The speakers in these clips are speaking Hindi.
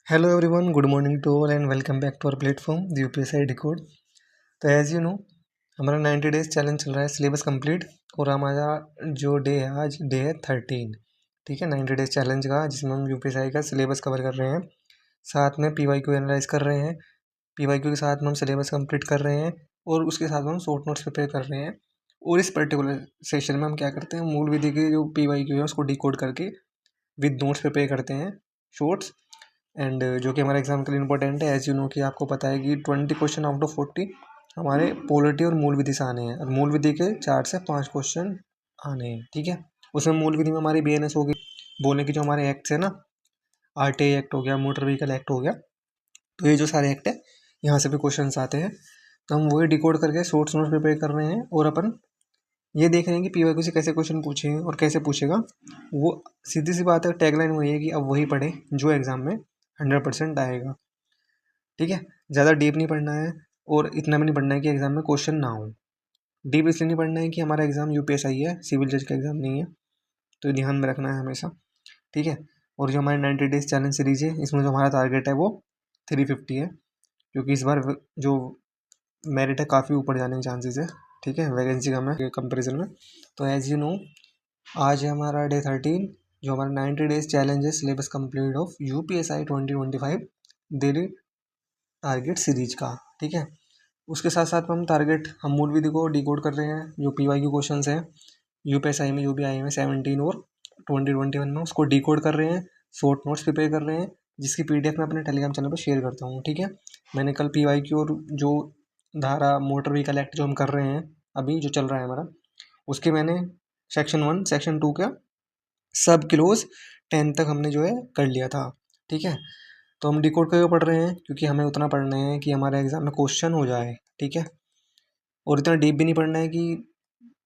Hello everyone, good morning to all and welcome back to our platform the UPSI decode. तो एज यू नो हमारा 90 डेज चैलेंज चल रहा है, सिलेबस कंप्लीट। और हमारा जो डे है आज डे है 13। ठीक है, 90 डेज चैलेंज का, जिसमें हम यूपीएसआई का सिलेबस कवर कर रहे हैं, साथ में पीवाईक्यू एनालाइज कर रहे हैं, पीवाईक्यू के साथ में हम सिलेबस कंप्लीट कर रहे हैं और उसके साथ में हम शॉर्ट नोट्स प्रिपेयर कर रहे हैं। और इस पर्टिकुलर सेशन में हम क्या करते हैं, मूल विधि के जो पीवाईक्यू है उसको डिकोड करके विद नोट्स प्रिपेयर करते हैं, शॉर्ट्स। एंड जो कि हमारे एग्जाम के लिए इंपॉर्टेंट है। एज यू नो कि आपको पता है कि 20 क्वेश्चन आउट ऑफ 40 हमारे पॉलिटी और मूल विधि से आने हैं, और मूल विधि के 4 से 5 क्वेश्चन आने हैं। ठीक है, उसमें मूल विधि में हमारी बीएनएस होगी, बोलने की जो हमारे एक्ट है ना, आरटीआई एक्ट हो गया, मोटर व्हीकल एक्ट हो गया, तो ये जो सारे एक्ट है यहाँ से भी क्वेश्चन आते हैं। तो हम वही डिकोड करके शॉर्ट्स नोट्स प्रिपेयर कर रहे हैं और अपन ये देख रहे हैं कि पीवाईक्यू से कैसे क्वेश्चन पूछेंगे और कैसे पूछेगा वो। सीधी सी बात है, टैगलाइन वही है कि अब वही पढ़े जो एग्जाम में 100% आएगा। ठीक है, ज़्यादा डीप नहीं पढ़ना है और इतना भी नहीं पढ़ना है कि एग्जाम में क्वेश्चन ना हो। डीप इसलिए नहीं पढ़ना है कि हमारा एग्जाम यूपीएसआई है, सिविल जज का एग्जाम नहीं है, तो ध्यान में रखना है हमेशा। ठीक है, और जो हमारे 90 डेज चैलेंज सीरीज है, इसमें जो हमारा टारगेट है वो 350 है, क्योंकि इस बार जो मेरिट है काफ़ी ऊपर जाने के चांसेस है। ठीक है, वैकेंसी कम है कंपेरिजन में। तो एज यू नो आज है हमारा डे 13, जो हमारा 90 डेज चैलेंज है syllabus complete of UPSI 2025 daily target series का। ठीक है, उसके साथ साथ में हम मूल विधि को डिकोड कर रहे हैं, जो पीवाईक्यू क्वेश्चन हैं यूपीएसआई में जो भी आए हैं 17 और 2021 में, उसको डिकोड कर रहे हैं, शॉर्ट नोट्स प्रिपेयर कर रहे हैं, जिसकी पीडीएफ मैं अपने टेलीग्राम चैनल पर शेयर करता हूँ। ठीक है, मैंने कल पीवाईक्यू और जो धारा मोटर व्हीकल एक्ट जो हम कर रहे हैं अभी जो चल रहा है हमारा, उसके मैंने सेक्शन 1 सेक्शन 2 का सब क्लोज 10 तक हमने जो है कर लिया था। ठीक है, तो हम डिकोड करके पढ़ रहे हैं क्योंकि हमें उतना पढ़ना है कि हमारे एग्जाम में क्वेश्चन हो जाए। ठीक है, और इतना डीप भी नहीं पढ़ना है कि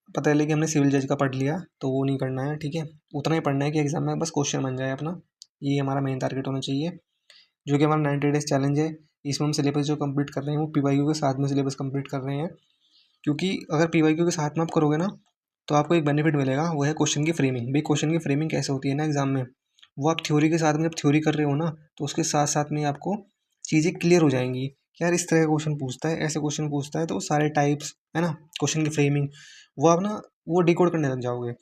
पता चले कि हमने सिविल जज का पढ़ लिया, तो वो नहीं करना है। ठीक है, उतना ही पढ़ना है कि एग्जाम में बस क्वेश्चन बन जाए अपना, ये हमारा मेन टारगेट होना चाहिए। जो कि हमारा 90 डेज चैलेंज है, इसमें हम सिलेबस जो कंप्लीट कर रहे हैं वो पीवाईक्यू के साथ में सिलेबस कंप्लीट कर रहे हैं। क्योंकि अगर पीवाईक्यू के साथ में आप करोगे ना, तो आपको एक बेनिफिट मिलेगा, वो है क्वेश्चन की फ्रेमिंग। भाई क्वेश्चन की फ्रेमिंग कैसे होती है ना एग्जाम में, वो आप थ्योरी के साथ में जब थ्योरी कर रहे हो ना, तो उसके साथ साथ में आपको चीज़ें क्लियर हो जाएंगी कि यार इस तरह का क्वेश्चन पूछता है, ऐसे क्वेश्चन पूछता है, तो सारे टाइप्स है ना क्वेश्चन की फ्रेमिंग, वो आप ना वो डिकोड करने लग जाओगे।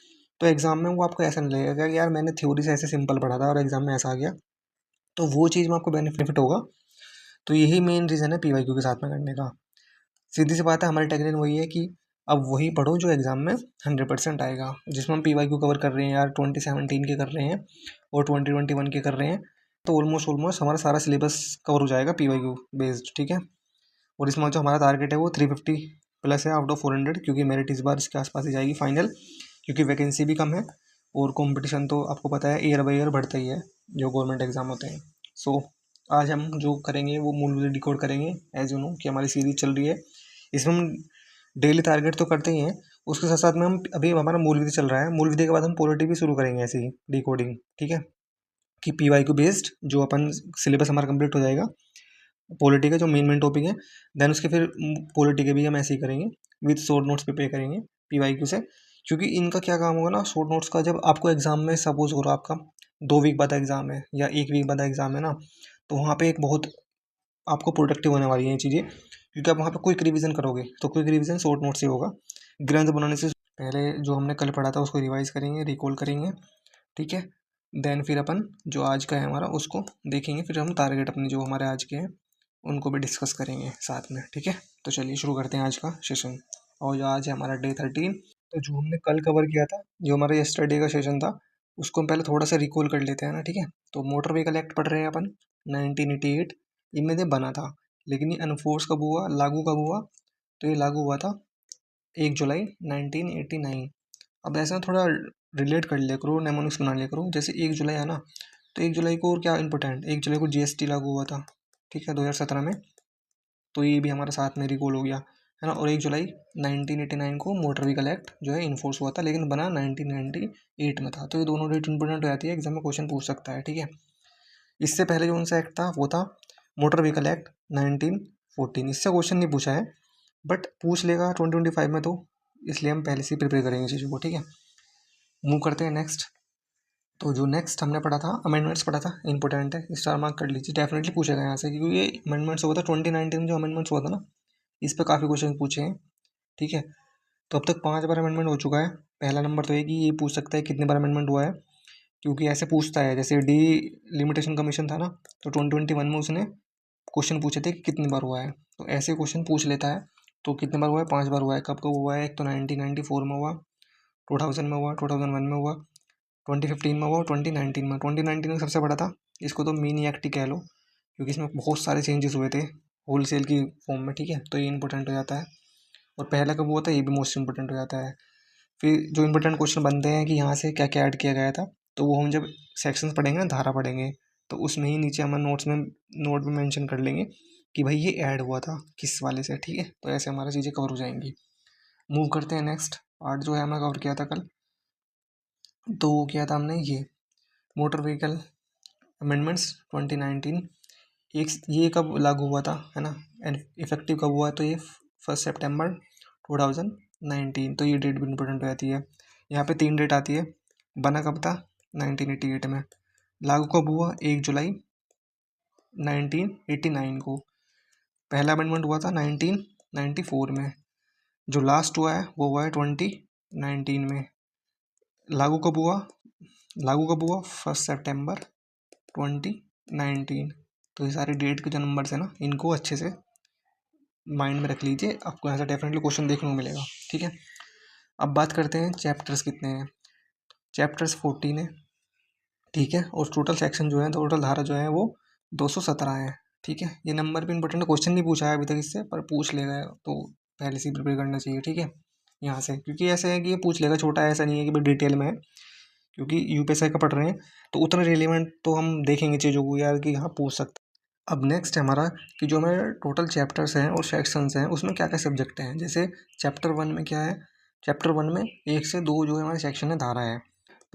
तो एग्जाम में वो आपको ऐसा नहीं लगेगा कि यार मैंने थ्योरी से ऐसे सिंपल पढ़ा था और एग्जाम में ऐसा आ गया, तो वो चीज़ में आपको बेनिफिट होगा। तो यही मेन रीज़न है पीवाईक्यू के साथ में करने का। सीधी सी बात है, हमारी टैगलाइन वही है कि अब वही पढ़ो जो एग्जाम में 100% आएगा। जिसमें हम पीवाईक्यू कवर कर रहे हैं यार, 2017 के कर रहे हैं और 2021 के कर रहे हैं, तो ऑलमोस्ट हमारा सारा सिलेबस कवर हो जाएगा पीवाईक्यू बेस्ड। ठीक है, और इसमें जो हमारा टारगेट है वो 350 प्लस है आउट ऑफ 400, क्योंकि मेरिट इस बार इसके आसपास ही जाएगी फाइनल, क्योंकि वैकेंसी भी कम है और कंपटीशन तो आपको पता है ईयर बाई ईयर बढ़ता ही है जो गवर्नमेंट एग्जाम होते हैं। सो आज हम जो करेंगे वो मूल डिकोड करेंगे। एज यू नो कि हमारी सीरीज चल रही है, इसमें हम डेली टारगेट तो करते ही हैं, उसके साथ साथ में हम अभी हमारा मूल विधि चल रहा है, मूल विधि के बाद हम पॉलिटी भी शुरू करेंगे ऐसे ही डिकोडिंग। ठीक है, कि पीवाईक्यू बेस्ड जो अपन सिलेबस हमारा कंप्लीट हो जाएगा पॉलिटी का जो मेन टॉपिक है, देन उसके फिर पॉलिटी के भी हम ऐसे ही करेंगे, विद शॉर्ट नोट्स प्रिपेयर करेंगे पीवाईक्यू से। क्योंकि इनका क्या काम होगा ना, शॉर्ट नोट्स का, जब आपको एग्जाम में सपोज करो आपका 2 वीक बाद एग्जाम है या 1 वीक बाद एग्जाम है ना, तो वहाँ पे एक बहुत आपको प्रोडक्टिव होने वाली है ये चीज़ें, क्योंकि आप वहाँ पे क्विक रिवीजन करोगे, तो क्विक रिवीजन शॉर्ट नोट से होगा। ग्रंथ बनाने से पहले जो हमने कल पढ़ा था उसको रिवाइज करेंगे, रिकॉल करेंगे। ठीक है, देन फिर अपन जो आज का है हमारा उसको देखेंगे, फिर हम टारगेट अपने जो हमारे आज के हैं उनको भी डिस्कस करेंगे साथ में। ठीक है, तो चलिए शुरू करते हैं आज का सेशन। और जो आज है हमारा डे 13, तो जो हमने कल कवर किया था, जो हमारा यस्टरडे का सेशन था, उसको हम पहले थोड़ा सा रिकॉल कर लेते हैं ना। ठीक है, तो मोटर व्हीकल एक्ट पढ़ रहे हैं अपन 1988, इनमें से बना था, लेकिन ये अनफोर्स कब हुआ, लागू कब हुआ, तो ये लागू हुआ था 1 जुलाई 1989। अब ऐसा थोड़ा रिलेट कर लिया करो, नेमोनिक्स बना लिया करो। जैसे 1 जुलाई है ना, तो 1 जुलाई को और क्या इंपॉर्टेंट, 1 जुलाई को जीएसटी लागू हुआ था। ठीक है, 2017 में, तो ये भी हमारे साथ में रिकॉल हो गया है ना। और 1 जुलाई 1989 को मोटर व्हीकल एक्ट जो है इन्फोर्स हुआ था, लेकिन बना 1998 में था। तो ये दोनों डेट इंपॉर्टेंट हो जाती है, एग्जाम में क्वेश्चन पूछ सकता है। ठीक है, इससे पहले जो उनसा एक्ट था वो था मोटर व्हीकल एक्ट 1914, इससे क्वेश्चन नहीं पूछा है, बट पूछ लेगा 2025 में, तो इसलिए हम पहले से ही प्रिपेयर करेंगे चीज़ों को। ठीक है, मूव करते हैं नेक्स्ट। तो जो नेक्स्ट हमने पढ़ा था अमेंडमेंट्स पढ़ा था, इंपॉर्टेंट है, स्टार मार्क कर लीजिए, डेफिनेटली पूछेगा यहाँ से, क्योंकि ये अमेंडमेंट्स हुआ था 2019 में, जो अमेंडमेंट्स हुआ था ना, इस पर काफ़ी क्वेश्चन पूछे हैं। ठीक है, तो अब तक 5 बार अमेंडमेंट हो चुका है। पहला नंबर तो है कि ये पूछ सकता है कितने बार अमेंडमेंट हुआ है, क्योंकि ऐसे पूछता है, जैसे डी लिमिटेशन कमीशन था ना, तो 2021 में उसने क्वेश्चन पूछे थे कि कितनी बार हुआ है, तो ऐसे क्वेश्चन पूछ लेता है। तो कितने बार हुआ है? 5 बार हुआ है। कब कब हुआ है? एक तो 1994 में हुआ, 2000 में हुआ, 2001 में हुआ, 2015 में हुआ, 2019 में। 2019 में सबसे बड़ा था, इसको तो मिनी एक्ट ही कह लो, क्योंकि इसमें बहुत सारे चेंजेस हुए थे होलसेल की फॉर्म में। ठीक है, तो ये इंपॉर्टेंट हो जाता है। और पहला कब हुआ था, ये भी मोस्ट इंपॉर्टेंट हो जाता है। फिर जो इंपॉर्टेंट क्वेश्चन बनते हैं कि यहाँ से क्या क्या ऐड किया गया था, तो वो हम जब सेक्शंस पढ़ेंगे ना, धारा पढ़ेंगे, तो उसमें ही नीचे हम नोट में मेंशन कर लेंगे कि भाई ये ऐड हुआ था किस वाले से। ठीक है, तो ऐसे हमारी चीज़ें कवर हो जाएंगी। मूव करते हैं नेक्स्ट पार्ट, जो है हमने कवर किया था कल। तो वो किया था हमने ये मोटर व्हीकल अमेंडमेंट्स 2019। एक ये कब लागू हुआ था, है ना, एंड इफेक्टिव कब हुआ, तो ये 1 सितंबर 2019। तो ये डेट भी इंपॉर्टेंट हो जाती है। यहाँ पे 3 डेट आती है। बना कब था? 1988 में। लागू कब हुआ? 1 जुलाई 1989 को। पहला अमेंडमेंट हुआ था 1994 में। जो लास्ट हुआ है वो हुआ है 2019 में। लागू कब हुआ? लागू कब हुआ? 1 सितंबर 2019। तो ये सारे डेट के जो नंबर्स है ना, इनको अच्छे से माइंड में रख लीजिए, आपको यहाँ से डेफिनेटली क्वेश्चन देखने को मिलेगा। ठीक है, अब बात करते हैं चैप्टर्स कितने हैं। चैप्टर्स 14 है। ठीक है, और टोटल सेक्शन जो है, टोटल धारा जो है वो 217 है। ठीक है, ये नंबर भी इंपॉर्टेंट है, क्वेश्चन नहीं पूछा है अभी तक इससे, पर पूछ लेगा तो पहले से प्रिपेयर करना चाहिए। ठीक है, यहाँ से, क्योंकि ऐसे है कि ये पूछ लेगा, छोटा है, ऐसा नहीं है कि भाई डिटेल में है, क्योंकि यूपीएससी का पढ़ रहे हैं, तो उतना रिलेवेंट तो हम देखेंगे चीज़ों को यार, कि हाँ पूछ सकते। अब नेक्स्ट है हमारा कि जो हमारे टोटल चैप्टर्स हैं और सेक्शंस हैं, उसमें क्या क्या सब्जेक्ट हैं। जैसे चैप्टर 1 में क्या है? चैप्टर 1 में 1 से 2 जो है हमारे सेक्शन है, धारा है,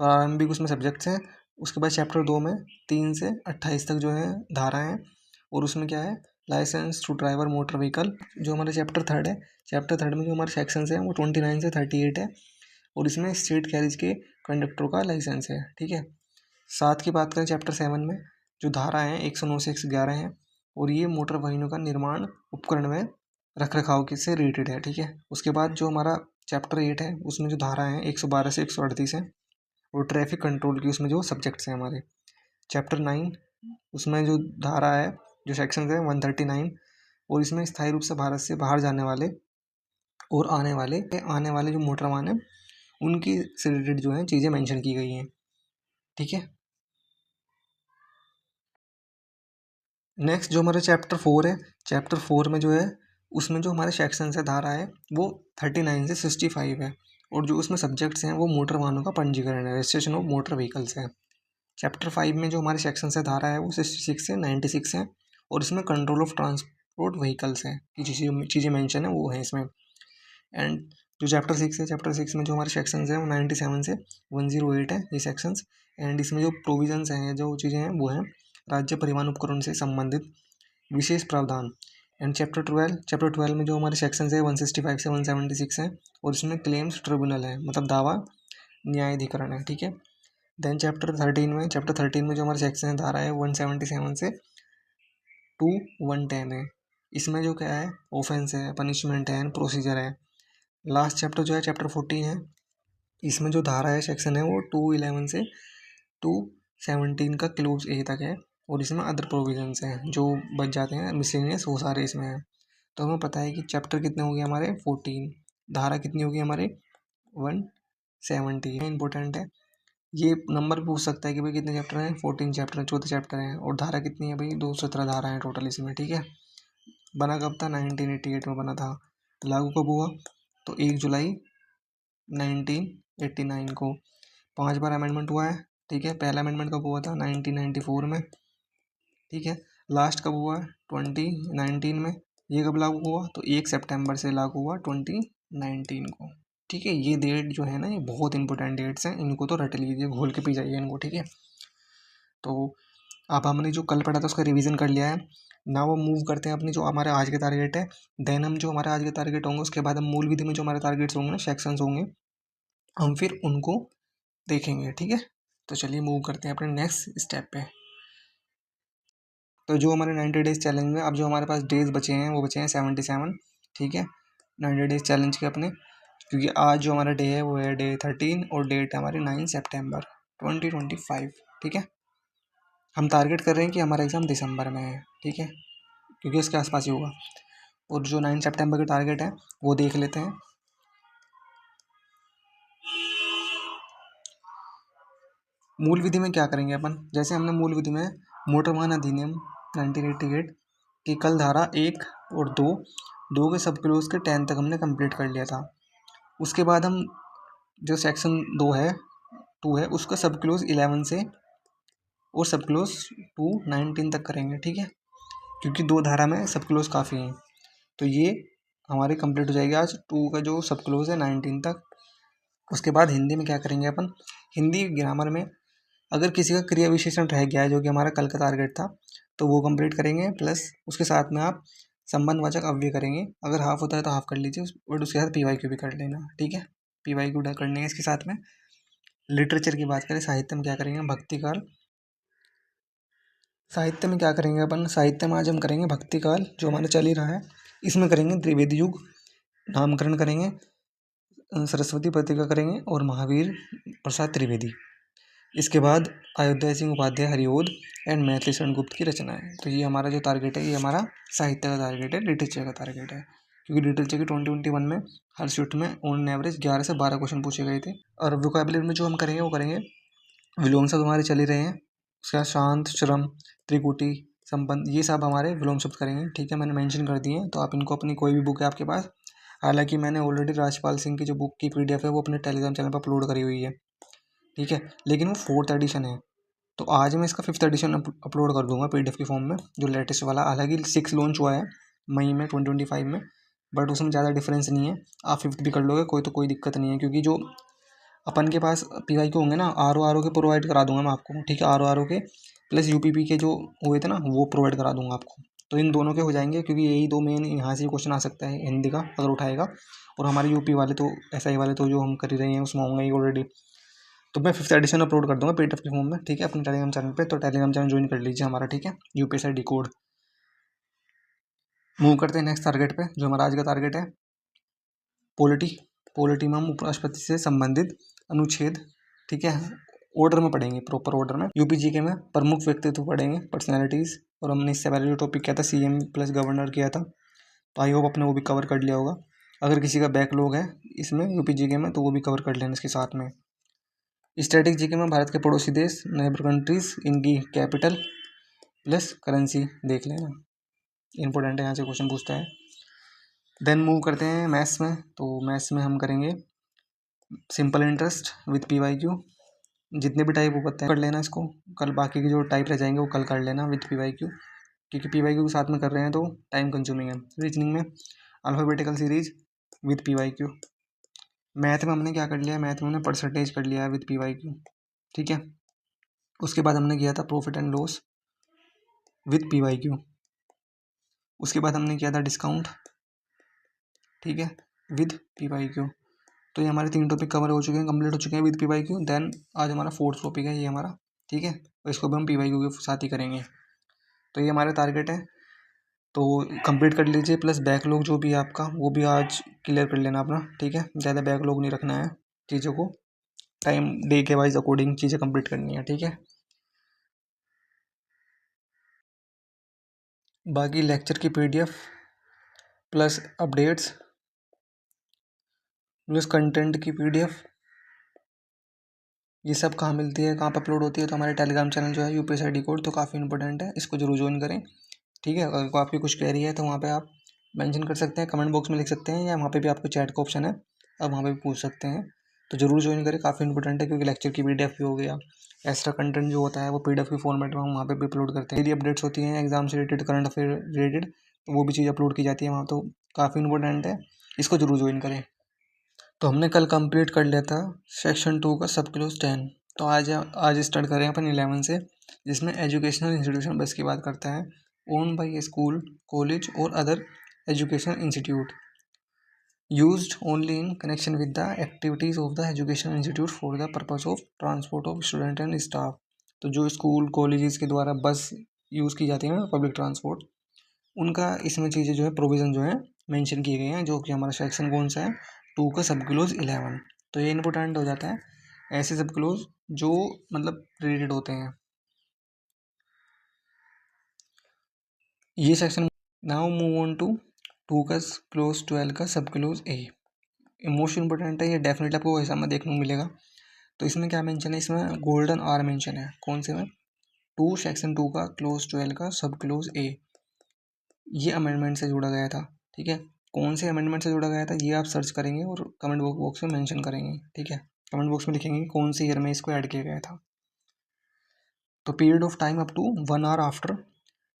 प्रारंभिक उसमें सब्जेक्ट्स हैं। उसके बाद चैप्टर 2 में 3 से 28 तक जो है धारा है, और उसमें क्या है? Licence to driver motor vehicle. जो हमारे चैप्टर 3 है, चैप्टर 3 में जो हमारे सेक्शंस हैं वो 29 से 38 है, और इसमें स्ट्रीट कैरेज के कंडक्टरों का लाइसेंस है। ठीक है, साथ की बात करें चैप्टर 7 में, जो धारा है 109 से 111 है, और ये मोटर वाहनों का निर्माण उपकरण में रख रखाव के से रिलेटेड है। ठीक है, उसके बाद जो हमारा चैप्टर 8 है, उसमें जो धारा है 112 से 138 है, और ट्रैफिक कंट्रोल की उसमें जो सब्जेक्ट्स हैं हमारे। चैप्टर 9, उसमें जो धारा है, जो सेक्शन है 139, और इसमें स्थायी रूप से भारत से बाहर जाने वाले और आने वाले जो मोटर वाहन है, उनकी से रिलेटेड जो है चीज़ें मेंशन की गई हैं। ठीक है, नेक्स्ट जो हमारा चैप्टर 4 है, चैप्टर 4 में जो है, उसमें जो हमारे सेक्शन है, धारा है, वो 39 से 65 है, और जो उसमें सब्जेक्ट्स हैं वो मोटर वाहनों का पंजीकरण है, रजिस्ट्रेशन ऑफ मोटर व्हीकल्स है। चैप्टर 5 में जो हमारे सेक्शन है, धारा है, वो 66 से 96 है, और इसमें कंट्रोल ऑफ ट्रांसपोर्ट व्हीकल्स है, की चीज़ें मेंशन है वो है इसमें। एंड जो चैप्टर 6 है, चैप्टर 6 में जो हमारे सेक्शंस हैं वो 97 से 108 है ये सेक्शंस। एंड इसमें जो प्रोविजंस हैं, जो चीज़ें हैं, वो हैं राज्य परिवहन उपकरण से संबंधित विशेष प्रावधान। एंड चैप्टर 12 में जो हमारे सेक्शंस है 165 से 176 हैं, और इसमें क्लेम्स ट्रिब्यूनल है, मतलब दावा न्यायाधिकरण है। ठीक है, देन चैप्टर 13 में जो हमारे सेक्शन है, धारा है 177 से 110 है। इसमें जो क्या है, ऑफेंस है, पनिशमेंट है, प्रोसीजर है। लास्ट चैप्टर जो है चैप्टर 14 है, इसमें जो धारा है, सेक्शन है, वो 211 से 217 का क्लोज ए तक है, और इसमें अदर प्रोविजंस हैं जो बच जाते हैं, मिसलेनियस, वो सारे इसमें हैं। तो हमें पता है कि चैप्टर कितने हो गए हमारे 14, धारा कितनी होगी हमारे 170। इंपॉर्टेंट है, ये नंबर भी पूछ सकता है कि भाई कितने चैप्टर हैं, 14 चैप्टर हैं, 14 चैप्टर हैं, और धारा कितनी है भाई, 217 धारा है टोटल इसमें। ठीक है, बना कब था? 1988 में बना था। लागू कब हुआ? तो 1 जुलाई 1989 को। 5 बार अमेंडमेंट हुआ है। ठीक है, पहला अमेंडमेंट कब हुआ था? 1994 में। ठीक है, लास्ट कब हुआ? 2019 में। ये कब लागू हुआ? तो 1 सितंबर से लागू हुआ 2019 को। ठीक है, ये डेट जो है ना, ये बहुत इंपॉर्टेंट डेट्स हैं, इनको तो रट लीजिए, घोल के पी जाइए इनको। ठीक है, तो अब हमने जो कल पढ़ा था उसका रिवीजन कर लिया है ना। वो मूव करते हैं अपनी जो हमारे आज के टारगेट है। देन हम जो हमारे आज के टारगेट होंगे, उसके बाद हम मूल विधि में जो हमारे टारगेट्स होंगे ना, सेक्शंस होंगे, हम फिर उनको देखेंगे। ठीक है, तो चलिए मूव करते हैं अपने नेक्स्ट स्टेप पे। तो जो हमारे 90 डेज चैलेंज में अब जो हमारे पास डेज बचे हैं वो बचे हैं 77। ठीक है, 90 डेज चैलेंज के अपने, क्योंकि आज जो हमारा डे है वो है डे 13 और डेट है हमारी 9 सितंबर 2025। ठीक है, हम टारगेट कर रहे हैं कि हमारा एग्ज़ाम दिसंबर में है। ठीक है, क्योंकि उसके आसपास ही होगा। और जो 9 सितंबर का टारगेट है वो देख लेते हैं। मूल विधि में क्या करेंगे अपन, जैसे हमने मूल विधि में मोटर वाहन अधिनियम 1988 की कल धारा 1 और 2 के सब क्लोज के 10 तक हमने कंप्लीट कर लिया था। उसके बाद हम जो सेक्शन 2 है उसका सब क्लोज 11 से और सब क्लोज 2 19 तक करेंगे। ठीक है, क्योंकि 2 धारा में सब क्लोज काफ़ी हैं। तो ये हमारी कंप्लीट हो जाएगी आज 2 का जो सब क्लोज है 19 तक। उसके बाद हिंदी में क्या करेंगे अपन, हिंदी ग्रामर में अगर किसी का क्रिया विशेषण रह गया है जो कि हमारा कल का टारगेट था तो वो कंप्लीट करेंगे, प्लस उसके साथ में आप संबंधवाचक अव्यय करेंगे। अगर हाफ होता है तो हाफ कर लीजिए, और उसके साथ PYQ भी कर लेना। ठीक है, PYQ करने है इसके साथ में। लिटरेचर की बात करें, साहित्य में क्या करेंगे, भक्ति काल। साहित्य में क्या करेंगे अपन, साहित्य में आज हम करेंगे भक्ति काल जो हमारा चल ही रहा है। इसमें करेंगे त्रिवेदी युग, नामकरण करेंगे, सरस्वती पत्रिका करेंगे और महावीर प्रसाद त्रिवेदी। इसके बाद अयोध्या सिंह उपाध्याय हरिओद एंड मैथिली शरण गुप्त की रचनाएं। तो ये हमारा जो टारगेट है ये हमारा साहित्य का टारगेट है, लिटरेचर का टारगेट है। क्योंकि लिटरेचर की 2021 में हर शिफ्ट में ऑन एवरेज 11 से 12 क्वेश्चन पूछे गए थे। और वोकैबुलरी में जो हम करेंगे वो करेंगे विलोम शब्द हमारे चल ही रहे हैं, उसके बाद शांत, श्रम, त्रिकुटी, संबंध, ये सब हमारे विलोम शब्द करेंगे। ठीक है, मैंने मेंशन कर दिए हैं, तो आप इनको अपनी कोई भी बुक है आपके पास, हालांकि मैंने ऑलरेडी राजपाल सिंह की जो बुक की PDF है वो अपने टेलीग्राम चैनल पर अपलोड करी हुई है। ठीक है, लेकिन वो 4th एडिशन है, तो आज मैं इसका 5th एडिशन अपलोड कर दूंगा PDF की फॉर्म में, जो लेटेस्ट वाला। हालांकि 6 लॉन्च हुआ है मई में 2025 में, बट उसमें ज़्यादा डिफरेंस नहीं है। आप 5th भी कर लोगे कोई दिक्कत नहीं है, क्योंकि जो अपन के पास PYQ होंगे ना, RO के प्रोवाइड करा दूंगा मैं आपको। ठीक है, RO के प्लस UPP के जो हुए थे ना वो प्रोवाइड करा दूंगा आपको। तो इन दोनों के हो जाएंगे, क्योंकि यही 2 मेन यहाँ से क्वेश्चन आ सकता है हिंदी का अगर उठाएगा। और हमारे यूपी वाले तो SI वाले तो जो हम कर ही रहे हैं उसमें होंगे ही ऑलरेडी। तो मैं 5th एडिशन अपलोड कर दूंगा PDF की फॉर्म में। ठीक है, अपने टेलीग्राम चैनल पे, तो टेलीग्राम चैनल ज्वाइन कर लीजिए हमारा। ठीक है, UPSI डिकोड। मूव करते हैं नेक्स्ट टारगेट पे, जो हमारा आज का टारगेट है पॉलिटी में हम उपराष्ट्रपति से संबंधित अनुच्छेद, ठीक है, ऑर्डर में पढ़ेंगे, प्रॉपर ऑर्डर में। UPGK में प्रमुख व्यक्तित्व पढ़ेंगे, पर्सनैलिटीज़। और हमने इससे पहले जो टॉपिक किया था CM प्लस गवर्नर किया था, तो आई होप अपने वो भी कवर कर लिया होगा। अगर किसी का बैकलॉग है इसमें UPGK में तो वो भी कवर कर लेना इसके साथ में। स्टैटिक GK में भारत के पड़ोसी देश, नेबर कंट्रीज, इनकी कैपिटल प्लस करेंसी देख लेना, इंपॉर्टेंट है, यहाँ से क्वेश्चन पूछता है। देन मूव करते हैं मैथ्स में। तो मैथ्स में हम करेंगे सिंपल इंटरेस्ट विथ PYQ। जितने भी टाइप वो पता है कर लेना इसको, कल बाकी के जो टाइप रह जाएंगे वो कल कर लेना विथ PYQ, क्योंकि PYQ के साथ में कर रहे हैं तो टाइम कंज्यूमिंग है। रीजनिंग में alphabetical series with PYQ। Math में हमने क्या कर लिया, मैथ में हमने परसेंटेज कर लिया है विथ PYQ। ठीक है, उसके बाद हमने किया था profit and loss with PYQ। उसके बाद हमने किया था डिस्काउंट, ठीक है, विद PYQ। तो ये हमारे 3 टॉपिक कवर हो चुके हैं, कंप्लीट हो चुके हैं विद PYQ। देन आज हमारा 4th टॉपिक है ये हमारा। ठीक है, तो इसको भी हम PYQ के साथ ही करेंगे। तो ये हमारा टारगेट है, तो कंप्लीट कर लीजिए। प्लस बैकलॉग जो भी है आपका वो भी आज क्लियर कर लेना अपना। ठीक है, ज़्यादा बैकलॉग नहीं रखना है, चीज़ों को टाइम डे के वाइज अकॉर्डिंग चीज़ें कंप्लीट करनी है। ठीक है, बाकी लेक्चर की PDF plus updates plus content की PDF ये सब कहाँ मिलती है, कहाँ पर अपलोड होती है, तो हमारे टेलीग्राम चैनल जो है UPSI डिकोड, तो काफ़ी इंपॉर्टेंट है, इसको जरूर ज्वाइन करें। ठीक है, अगर आपकी कुछ क्वेरी है तो वहाँ पे आप मेंशन कर सकते हैं, कमेंट बॉक्स में लिख सकते हैं, या वहाँ पे भी आपको चैट का ऑप्शन है, आप वहाँ पे भी पूछ सकते हैं। तो जरूर ज्वाइन करें, काफ़ी इंपॉर्टेंट है, क्योंकि लेक्चर की PDF भी हो गया, एक्स्ट्रा कंटेंट जो होता है वो PDF की फॉर्मेट में हम वहाँ पर भी अपलोड करते हैं। यदि अपडेट्स होती हैं एग्जाम से रिलेटेड, करंट अफेयर रिलेटेड, तो वो भी चीज़ अपलोड की जाती है वहाँ, तो काफ़ी इंपॉर्टेंट है, इसको जरूर ज्वाइन करें। तो हमने कल कंप्लीट कर लिया था सेक्शन 2 का सब क्लोज 10। तो आज स्टार्ट करें अपन 11 से, जिसमें एजुकेशनल इंस्टीट्यूशन बस की बात करता है, own by a school, college और other educational institute. used only in connection with the activities of the education institute for the purpose of transport of student and staff। तो जो स्कूल कॉलेजेस के द्वारा बस यूज़ की जाती है ना, पब्लिक ट्रांसपोर्ट, उनका इसमें चीज़ें जो है प्रोविज़न जो है मेंशन किए गए हैं, जो कि हमारा सेक्शन कौन सा है, 2 का सब क्लोज 11। तो ये इंपॉर्टेंट हो जाता है, ऐसे सब क्लोज जो मतलब रिलेटेड होते हैं। ये section. Now move on to 2 का क्लोज 12 का सब क्लोज ए। मोस्ट इंपॉर्टेंट है ये, डेफिनेटली आपको एग्जाम में देखने को मिलेगा। तो इसमें क्या मेंशन है, इसमें गोल्डन आर मेंशन है। कौन से में? 2 सेक्शन 2 का क्लोज 12 का सब क्लोज ए। ये अमेंडमेंट से जोड़ा गया था। ठीक है, कौन से अमेंडमेंट से जोड़ा गया था ये आप सर्च करेंगे और कमेंट बॉक्स में मेंशन करेंगे। ठीक है, कमेंट बॉक्स में लिखेंगे कौन से ईयर में इसको ऐड किया गया था। तो period of time up to 1 hour after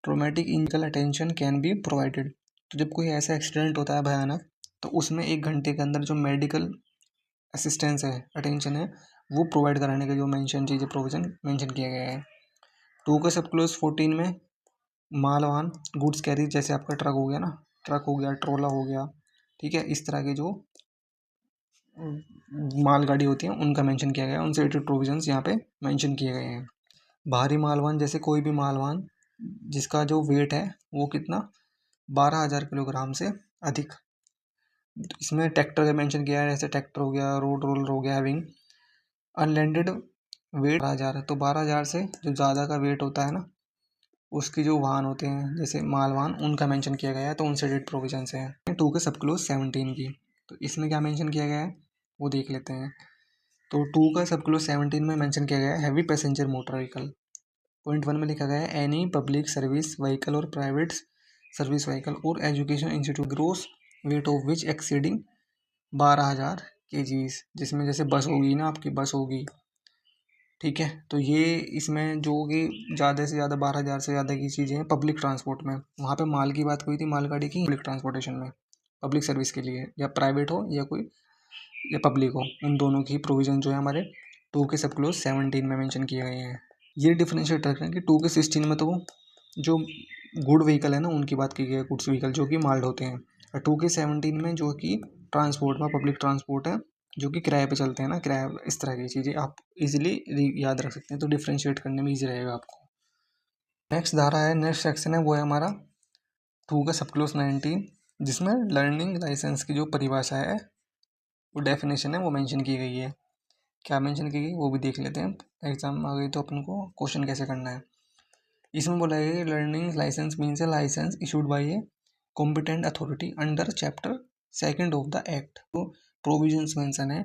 traumatic injury attention can be provided. तो जब कोई ऐसा एक्सीडेंट होता है भयानक, तो उसमें 1 घंटे के अंदर जो मेडिकल असिस्टेंस है, अटेंशन है, वो प्रोवाइड कराने के जो मेंशन चीज़ें प्रोविज़न मेंशन किया गया है। 2 का सब क्लोज 14 में मालवाहन गुड्स कैरी, जैसे आपका ट्रक हो गया ना, ट्रक हो गया, ट्रोला हो गया, ठीक है, इस तरह के जो मालगाड़ी होती हैं उनका मेंशन किया गया है, उनसे रिलेटेड प्रोविजंस यहाँ पे मेंशन किए गए हैं। भारी मालवाहन, जैसे कोई भी मालवाहन जिसका जो वेट है वो कितना, 12,000 किलोग्राम से अधिक। इसमें ट्रैक्टर का मेंशन किया है, जैसे ट्रैक्टर हो गया, रोड रोलर हो गया, हैविंग अनलैंडेड वेट 12,000 है। तो 12,000 से जो ज़्यादा का वेट होता है ना, उसकी जो वाहन होते हैं जैसे मालवाहन, उनका मेंशन किया गया है। तो उनसे रिलेटेड प्रोविजन है 2 के सब क्लोज 17 की। तो इसमें क्या मेंशन किया गया है वो देख लेते हैं। तो 2 का सब क्लोज 17 में मेंशन किया गया है heavy passenger motor vehicle. Point 1 में लिखा गया है एनी पब्लिक सर्विस व्हीकल और प्राइवेट सर्विस व्हीकल और education institute gross weight of which exceeding 12,000 kgs, जिसमें जैसे बस होगी ना, आपकी बस होगी, ठीक है, तो ये इसमें जो कि ज़्यादा से ज़्यादा 12,000 से ज़्यादा की चीज़ें हैं पब्लिक ट्रांसपोर्ट में। वहाँ पे माल की बात हुई थी, मालगाड़ी की, पब्लिक ट्रांसपोर्टेशन में, पब्लिक सर्विस के लिए, या प्राइवेट हो या कोई या पब्लिक हो, उन दोनों की प्रोविज़न जो है हमारे 2 के सब क्लोज 17 में मेंशन किए गए हैं। ये डिफरेंशिएट रख रहे हैं कि 2 के 16 में तो जो गुड व्हीकल है ना उनकी बात की गई है, गुड्स व्हीकल जो कि माल्ड होते हैं, और 2 के 17 में जो कि ट्रांसपोर्ट में पब्लिक ट्रांसपोर्ट है, जो कि किराए पे चलते हैं ना, किराए, इस तरह की चीज़ें आप इजीली याद रख सकते हैं। तो डिफ्रेंशिएट करने में ईजी रहेगा आपको। नेक्स्ट धारा है, नेक्स्ट सेक्शन है, वो है हमारा 2 का सब क्लोज 19, जिसमें लर्निंग लाइसेंस की जो परिभाषा है, वो डेफिनेशन है, वो मेंशन की गई है। क्या मेंशन की गई वो भी देख लेते हैं, एग्जाम में आ गई तो अपन को क्वेश्चन कैसे करना है। इसमें बोला गया कि learning licence means a licence issued by a competent authority under chapter 2 of the act. तो प्रोविजंस मेंशन है,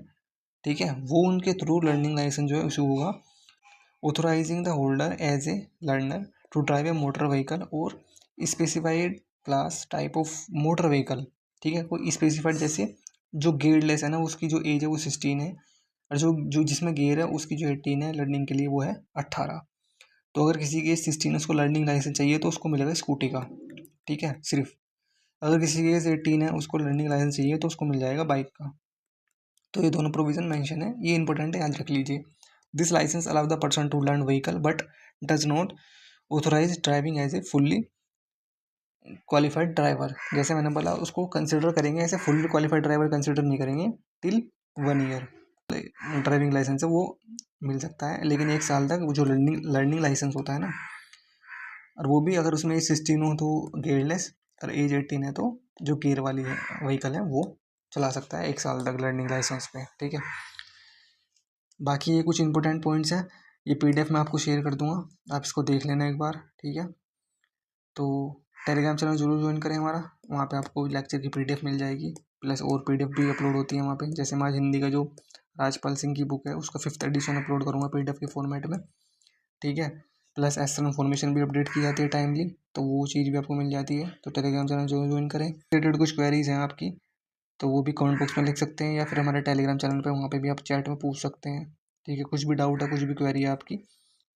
ठीक है, वो उनके थ्रू लर्निंग लाइसेंस जो है इशू होगा। Authorising the holder as a learner to drive a motor vehicle और specified class type of motor vehicle. ठीक है, कोई स्पेसिफाइड, जैसे जो गेयरलेस है ना, उसकी जो एज है वो 16 है, और जो जो जिसमें गेयर है उसकी जो 18 है, लर्निंग के लिए वो है 18। तो अगर किसी की एज 16 है, उसको लर्निंग लाइसेंस चाहिए तो उसको मिलेगा स्कूटी का, ठीक है, सिर्फ। अगर किसी की एज 18 है, उसको लर्निंग लाइसेंस चाहिए तो उसको मिल जाएगा बाइक का। तो ये दोनों प्रोविजन मेंशन है, ये इंपॉर्टेंट है, याद रख लीजिए। This licence allow the person to learn vehicle but does not authorise driving as a fully qualified driver. जैसे मैंने बोला, उसको कंसिडर करेंगे ऐसे फुल्ली क्वालिफाइड ड्राइवर कंसिडर नहीं करेंगे, टिल 1 ईयर ड्राइविंग लाइसेंस है वो मिल सकता है, लेकिन 1 साल तक वो जो लर्निंग लाइसेंस होता है ना, और वो भी अगर उसमें एज 16 हो तो गेयरलेस, और एज 18 है तो जो गेयर वाली है व्हीकल है वो चला सकता है 1 साल तक लर्निंग लाइसेंस पे, ठीक है। बाकी ये कुछ इंपॉर्टेंट पॉइंट्स हैं, ये पीडीएफ मैं आपको शेयर कर दूंगा, आप इसको देख लेना एक बार, ठीक है। तो टेलीग्राम चैनल जरूर ज्वाइन करें हमारा, वहाँ पे आपको लेक्चर की पीडीएफ मिल जाएगी, प्लस और पीडीएफ भी अपलोड होती है वहाँ पे। जैसे मैं हिंदी का जो राजपाल सिंह की बुक है उसका 5th एडिशन अपलोड करूँगा पीडीएफ के फॉर्मेट में, ठीक है। प्लस एक्स्ट्रा इन्फॉर्मेशन भी अपडेट की जाती है टाइमली, तो वो चीज़ भी आपको मिल जाती है। तो टेलीग्राम चैनल जो ज्वाइन करें। रिलेटेड कुछ क्वेरीज हैं आपकी तो वो भी कमेंट बॉक्स में लिख सकते हैं, या फिर हमारे टेलीग्राम चैनल पे, वहाँ पे भी आप चैट में पूछ सकते हैं, ठीक है। कुछ भी डाउट है, कुछ भी क्वेरी है आपकी,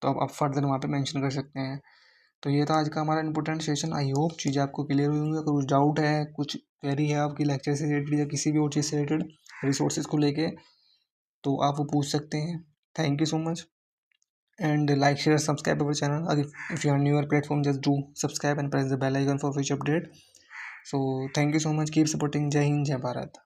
तो आप फर्दर वहाँ पे मेंशन कर सकते हैं। तो ये था आज का हमारा इंपॉर्टेंट सेशन। आई होप चीज़ें आपको क्लियर हुई होंगी। अगर कुछ डाउट है, कुछ क्वेरी है आपकी लेक्चर से रिलेटेड या किसी भी और चीज़ से रिलेटेड, रिसोर्सेज को लेके, तो आप वो पूछ सकते हैं। Thank you so much, and like, share, subscribe our channel. If you are new our platform, just do subscribe and press the bell icon for future update. So thank you so much, keep supporting. Jai Hind, Jai Bharat.